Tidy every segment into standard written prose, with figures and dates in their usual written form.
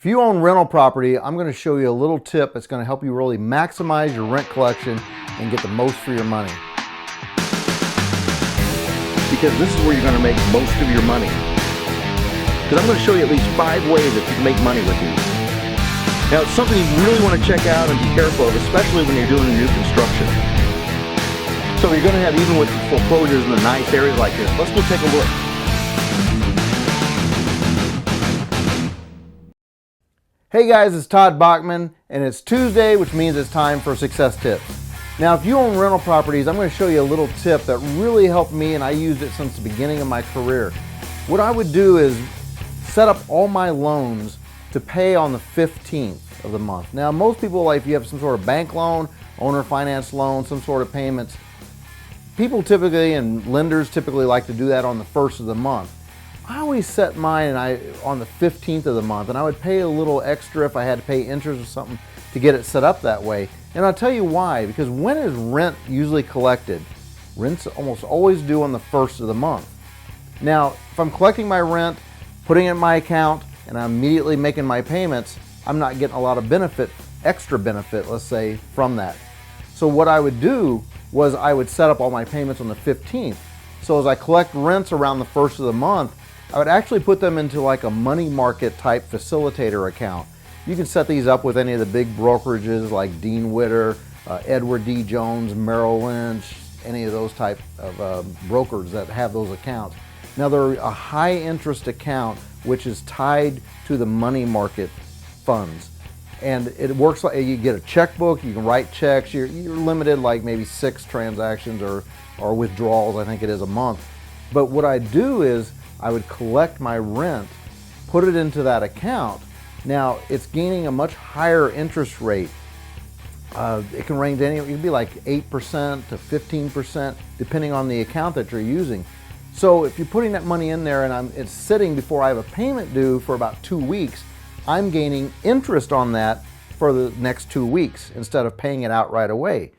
If you own rental property, I'm going to show you a little tip that's going to help you really maximize your rent collection and get the most for your money. Because this is where you're going to make most of your money. Because I'm going to show you at least 5 ways that you can make money with these. Now, it's something you really want to check out and be careful of, especially when you're doing new construction. So you're going to have, even with foreclosures in the nice areas like this, let's go take a look. Hey guys, it's Todd Bachman, and it's Tuesday, which means it's time for Success Tips. Now, if you own rental properties, I'm going to show you a little tip that really helped me, and I used it since the beginning of my career. What I would do is set up all my loans to pay on the 15th of the month. Now, most people, like if you have some sort of bank loan, owner finance loan, some sort of payments, people typically and lenders typically like to do that on the 1st of the month. I always set mine on the 15th of the month, and I would pay a little extra if I had to pay interest or something to get it set up that way. And I'll tell you why, because when is rent usually collected? Rent's almost always due on the 1st of the month. Now, if I'm collecting my rent, putting it in my account, and I'm immediately making my payments, I'm not getting a lot of benefit, extra benefit, let's say, from that. So what I would do was I would set up all my payments on the 15th. So as I collect rents around the 1st of the month, I would actually put them into like a money market type facilitator account. You can set these up with any of the big brokerages like Dean Witter, Edward D. Jones, Merrill Lynch, any of those type of brokers that have those accounts. Now, they're a high interest account which is tied to the money market funds. And it works like you get a checkbook, you can write checks, you're limited like maybe 6 transactions or withdrawals, I think it is, a month. But what I do is I would collect my rent, put it into that account. Now, it's gaining a much higher interest rate. It can range it can be like 8% to 15%, depending on the account that you're using. So if you're putting that money in there and it's sitting before I have a payment due for about 2 weeks, I'm gaining interest on that for the next 2 weeks instead of paying it out right away.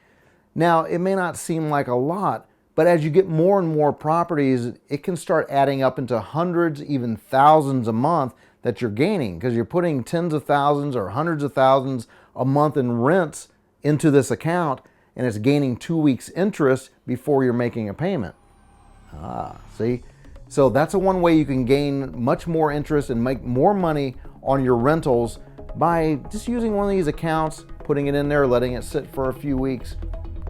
Now, it may not seem like a lot, but as you get more and more properties, it can start adding up into hundreds, even thousands a month that you're gaining, because you're putting tens of thousands or hundreds of thousands a month in rents into this account, and it's gaining 2 weeks interest before you're making a payment. See? So that's one way you can gain much more interest and make more money on your rentals by just using one of these accounts, putting it in there, letting it sit for a few weeks,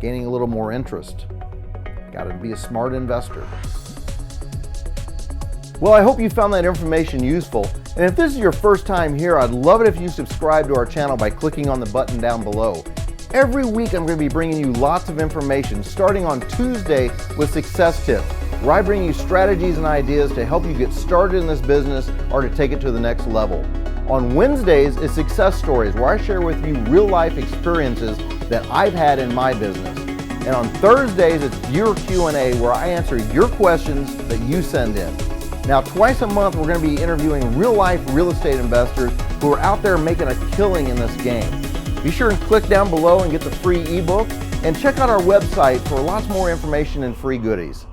gaining a little more interest. Got to be a smart investor. Well, I hope you found that information useful. And if this is your first time here, I'd love it if you subscribe to our channel by clicking on the button down below. Every week I'm going to be bringing you lots of information, starting on Tuesday with Success Tips, where I bring you strategies and ideas to help you get started in this business or to take it to the next level. On Wednesdays is Success Stories, where I share with you real life experiences that I've had in my business. And on Thursdays, it's your Q&A, where I answer your questions that you send in. Now, twice a month, we're going to be interviewing real-life real estate investors who are out there making a killing in this game. Be sure and click down below and get the free ebook, and check out our website for lots more information and free goodies.